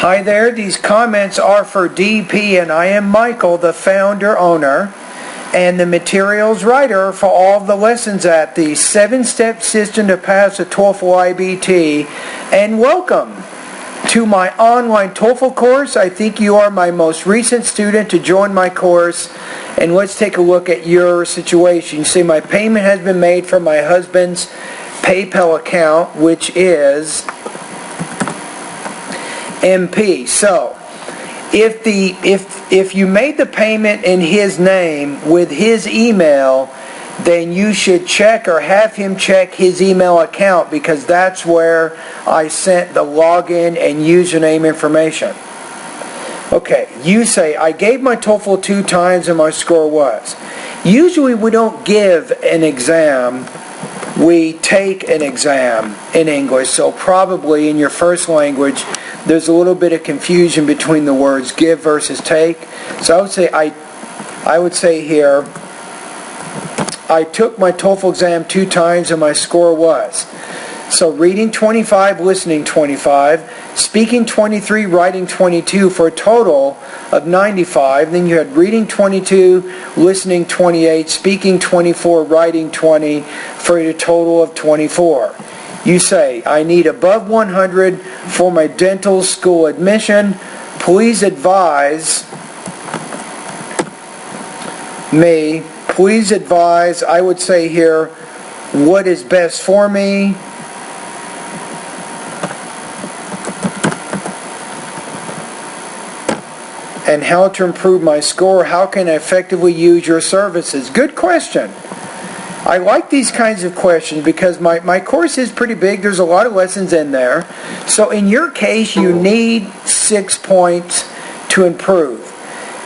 Hi there, these comments are for DP, and I am Michael, the founder, owner, and the materials writer for all of the lessons at the 7-Step System to Pass the TOEFL IBT. And welcome to my online TOEFL course. I think you are my most recent student to join my course. And let's take a look at your situation. You see, my payment has been made from my husband's PayPal account, which is MP. So, if you made the payment in his name with his email, then you should check or have him check his email account, because that's where I sent the login and username information. Okay, you say, I gave my TOEFL 2 times and my score was. Usually we don't give an exam, we take an exam in English. So probably in your first language, there's a little bit of confusion between the words give versus take. So I would say here, I took my TOEFL exam 2 times and my score was. So reading 25, listening 25, speaking 23, writing 22 for a total of 95. Then you had reading 22, listening 28, speaking 24, writing 20 for a total of 24. You say, I need above 100 for my dental school admission. Please advise me. Please advise, I would say here, what is best for me. And how to improve my score. How can I effectively use your services? Good question. I like these kinds of questions because my course is pretty big. There's a lot of lessons in there. So in your case, you need 6 points to improve.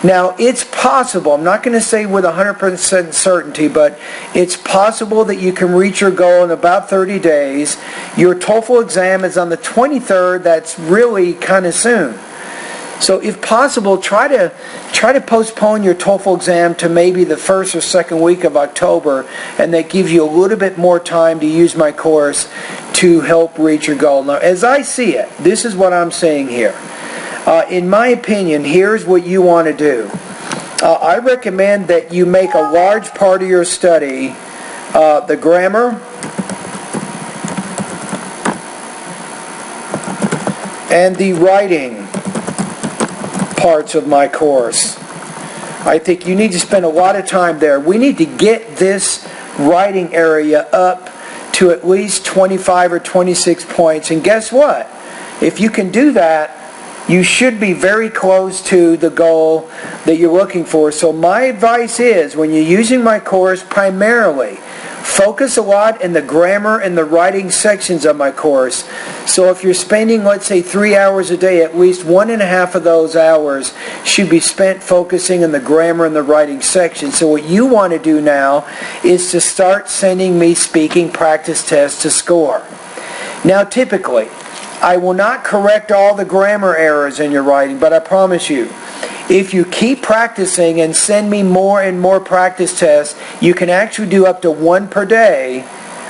Now, it's possible, I'm not going to say with 100% certainty, but it's possible that you can reach your goal in about 30 days. Your TOEFL exam is on the 23rd. That's really kind of soon. So if possible, try to postpone your TOEFL exam to maybe the first or second week of October, and that gives you a little bit more time to use my course to help reach your goal. Now, as I see it, this is what I'm saying here. In my opinion, here's what you want to do. I recommend that you make a large part of your study the grammar and the writing parts of my course. I think you need to spend a lot of time there. We need to get this writing area up to at least 25 or 26 points. And guess what? If you can do that, you should be very close to the goal that you're looking for. So my advice is, when you're using my course, primarily focus a lot in the grammar and the writing sections of my course. So if you're spending, let's say, 3 hours a day, at least 1.5 of those hours should be spent focusing on the grammar and the writing section. So what you want to do now is to start sending me speaking practice tests to score. Now, typically, I will not correct all the grammar errors in your writing, but I promise you, if you keep practicing and send me more and more practice tests, you can actually do up to 1 per day.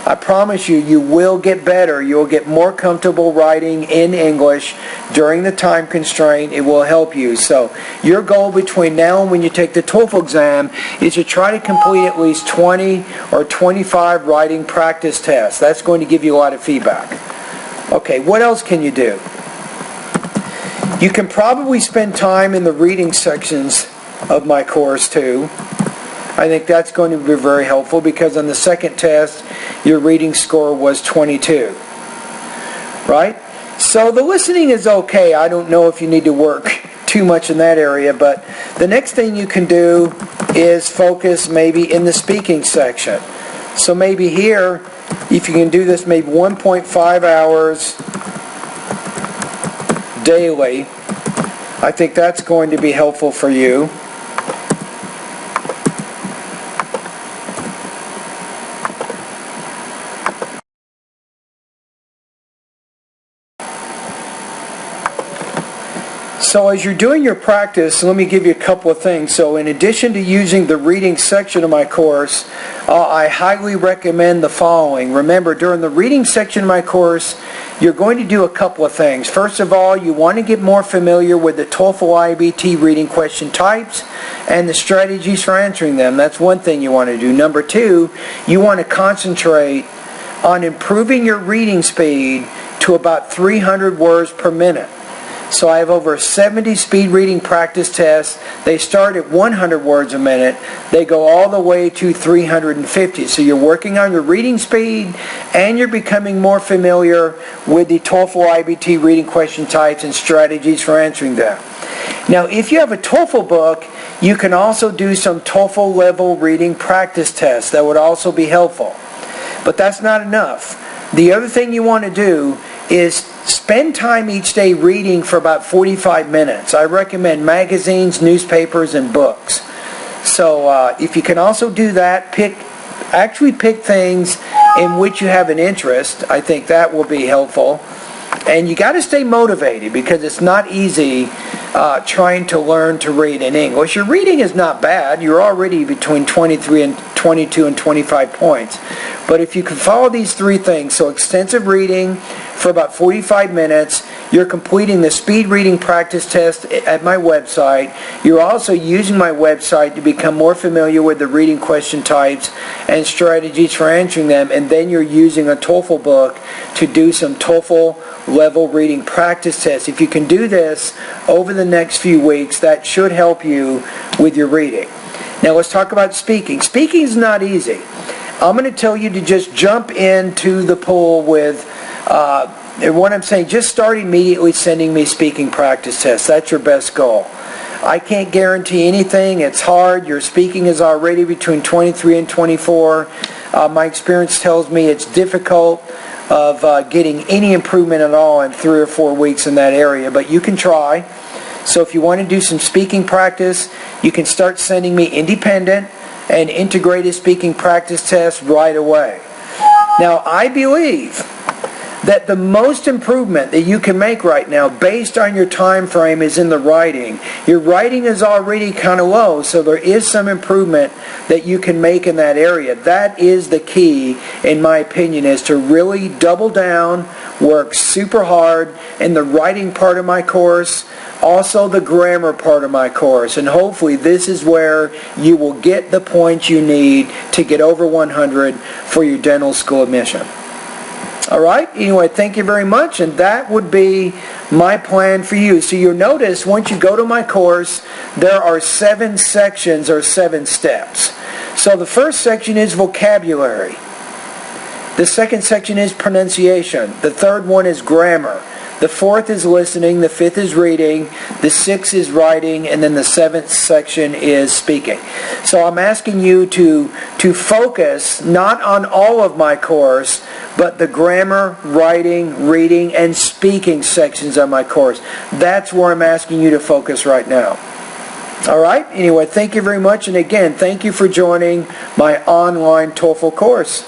I promise you, you will get better. You'll get more comfortable writing in English during the time constraint. It will help you. So your goal between now and when you take the TOEFL exam is to try to complete at least 20 or 25 writing practice tests. That's going to give you a lot of feedback. Okay, what else can you do? You can probably spend time in the reading sections of my course too. I think that's going to be very helpful, because on the second test, your reading score was 22. Right? So the listening is okay. I don't know if you need to work too much in that area, but the next thing you can do is focus maybe in the speaking section. So maybe here, if you can do this maybe 1.5 hours daily, I think that's going to be helpful for you. So as you're doing your practice, let me give you a couple of things. So in addition to using the reading section of my course, I highly recommend the following. Remember, during the reading section of my course, you're going to do a couple of things. First of all, you want to get more familiar with the TOEFL IBT reading question types and the strategies for answering them. That's one thing you want to do. Number two, you want to concentrate on improving your reading speed to about 300 words per minute. So I have over 70 speed reading practice tests. They start at 100 words a minute. They go all the way to 350. So you're working on your reading speed and you're becoming more familiar with the TOEFL IBT reading question types and strategies for answering them. Now, if you have a TOEFL book, you can also do some TOEFL level reading practice tests. That would also be helpful. But that's not enough. The other thing you want to do is spend time each day reading for about 45 minutes. I recommend magazines, newspapers, and books. So if you can also do that, pick things in which you have an interest. I think that will be helpful. And you got to stay motivated because it's not easy trying to learn to read in English. Your reading is not bad. You're already between 22 and 25 points. But if you can follow these three things, so extensive reading for about 45 minutes, you're completing the speed reading practice test at my website. You're also using my website to become more familiar with the reading question types and strategies for answering them, and then you're using a TOEFL book to do some TOEFL level reading practice tests. If you can do this over the next few weeks, that should help you with your reading. Now let's talk about speaking. Speaking is not easy. I'm going to tell you to just jump into the pool with, and what I'm saying, just start immediately sending me speaking practice tests. That's your best goal. I can't guarantee anything. It's hard. Your speaking is already between 23 and 24. My experience tells me it's difficult of getting any improvement at all in 3 or 4 weeks in that area, but you can try. So if you want to do some speaking practice, you can start sending me independent and integrated speaking practice tests right away. Now, I believe that the most improvement that you can make right now based on your time frame is in the writing. Your writing is already kind of low, so there is some improvement that you can make in that area. That is the key, in my opinion, is to really double down, work super hard in the writing part of my course, also the grammar part of my course, and hopefully this is where you will get the points you need to get over 100 for your dental school admission. Alright, anyway, thank you very much, and that would be my plan for you. So you'll notice once you go to my course, there are 7 sections or 7 steps. So the first section is vocabulary. The second section is pronunciation. The third one is grammar. The fourth is listening, the fifth is reading, the sixth is writing, and then the seventh section is speaking. So I'm asking you to focus not on all of my course, but the grammar, writing, reading, and speaking sections of my course. That's where I'm asking you to focus right now. Alright, anyway, thank you very much, and again, thank you for joining my online TOEFL course.